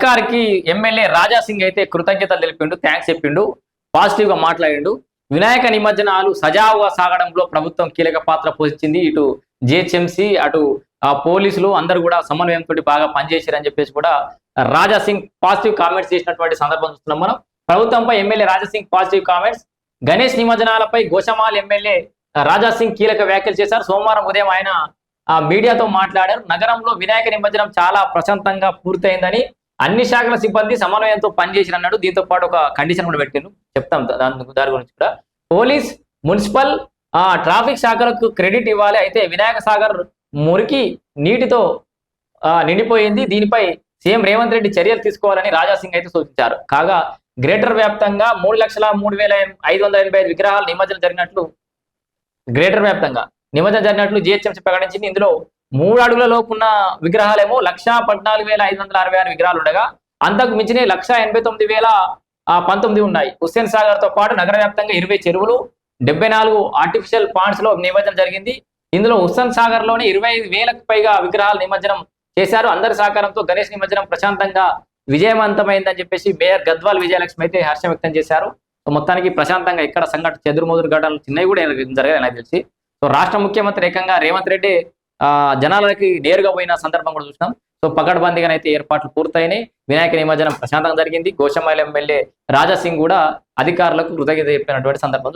సర్కార్కి MLA Raja Singh అయితే కృతజ్ఞతలు తెలిపిండు, thanks చెప్పిండు, పాజిటివ్ గా మాట్లాడిండు. వినాయక నిమజ్జనాలు సజావుగా సాగడంలో ప్రభుత్వం కీలక పాత్ర పోషించింది. ఇటు జిహెచ్ఎంసీ, అటు పోలీసులు అందరూ కూడా సమన్వయంతో బాగా పనిచేశారని చెప్పేసి కూడా రాజా సింగ్ పాజిటివ్ కామెంట్స్ చేసినటువంటి సందర్భం చూస్తున్నాం మనం. ప్రభుత్వంపై MLA Raja Singh positive comments. Ganesh నిమజ్జనాలపై గోషమాల్ ఎమ్మెల్యే రాజా సింగ్ కీలక వ్యాఖ్యలు చేశారు. సోమవారం ఉదయం ఆయన మీడియాతో మాట్లాడారు. నగరంలో వినాయక నిమజ్జనం చాలా ప్రశాంతంగా పూర్తయిందని, అన్ని శాఖల సిబ్బంది సమన్వయంతో పనిచేసిరన్నాడు. దీంతో పాటు ఒక కండిషన్ కూడా పెట్టారు, చెప్తాం దాని గురించి కూడా. పోలీస్, మున్సిపల్, ట్రాఫిక్ శాఖలకు క్రెడిట్ ఇవ్వాలి. అయితే వినాయక సాగర్ మురికి నీటితో నిండిపోయింది. దీనిపై సీఎం రేవంత్ రెడ్డి చర్యలు తీసుకోవాలని రాజా సింగ్ అయితే సూచించారు. కాగా గ్రేటర్ వ్యాప్తంగా 3,03,585 విగ్రహాలు నిమజ్జనం జరిగినట్లు జిహెచ్ఎంసీ ప్రకటించింది. ఇందులో 3 అడుగుల లోపున్న విగ్రహాలేమో 1,14,566 విగ్రహాలు ఉండగా, అంతకు మించిన 1,89,019 ఉన్నాయి. హుస్సేన్ సాగర్ తో పాటు నగర వ్యాప్తంగా 20 చెరువులు, 74 ఆర్టిఫిషియల్ పాండ్స్ లో నిమజ్జనం జరిగింది. ఇందులో హుస్సేన్ సాగర్ లోని 25,000కు పైగా విగ్రహాలు నిమజ్జనం చేశారు. అందరి సహకారంతో గణేష్ నిమజ్జనం ప్రశాంతంగా విజయవంతమైందని చెప్పేసి మేయర్ గద్వాల్ విజయలక్ష్మి అయితే హర్షం వ్యక్తం చేశారు. సో మొత్తానికి ప్రశాంతంగా ఇక్కడ సంఘటన చెదురుమదురు ఘటనలు చిన్నవి కూడా జరగాలి నాకు తెలిసి. సో రాష్ట్ర ముఖ్యమంత్రి ఏకంగా రేవంత్ రెడ్డి జనాలకి నేరుగా పోయిన సందర్భం కూడా చూసినాం. సో పకడ్బందీగా అయితే ఏర్పాట్లు పూర్తయినాయి. వినాయక నిమజ్జనం ప్రశాంతంగా జరిగింది. గోషమాల్ ఎమ్మెల్యే రాజా సింగ్ కూడా అధికారులకు కృతజ్ఞత చెప్పినటువంటి సందర్భం